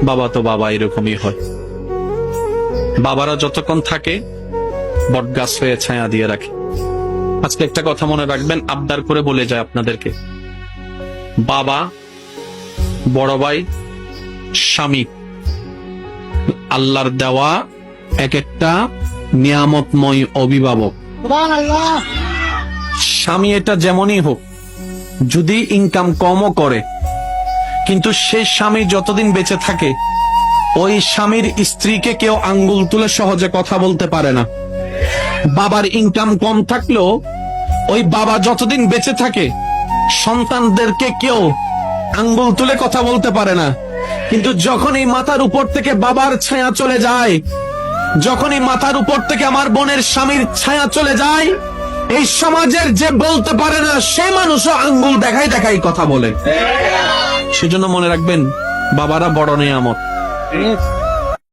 বাবা তো বাবা, এরকমই হয়। বাবারা যতক্ষণ থাকে বটগাছ হয়ে ছায়া দিয়ে রাখে। আজকে একটা কথা মনে রাখবেন, আবদার করে বলে যায় আপনাদেরকে, বাবা, বড় ভাই, স্বামী আল্লাহর দেওয়া এক একটা নিয়ামতময় অভিভাবক। স্বামী এটা যেমনই হোক, যদি ইনকাম কমও করে, কিন্তু সে স্বামী যতদিন বেঁচে থাকে ওই স্বামীর স্ত্রীকে কেউ আঙ্গুল তুলে সহজে কথা বলতে পারে না। বাবার ইনকাম কম থাকলেও ওই বাবা যতদিন বেঁচে থাকে সন্তানদেরকে কেউ আঙ্গুল তুলে কথা বলতে পারে না। কিন্তু যখন এই মাথার উপর থেকে বাবার ছায়া চলে যায়, যখন এই মাথার উপর থেকে আমার বোনের স্বামীর ছায়া চলে যায়, এই সমাজের যে বলতে পারে না সে মানুষও আঙ্গুল দেখাই দেখাই কথা বলে। সেজন্য মনে রাখবেন, বাবারা বড় নিয়ামত।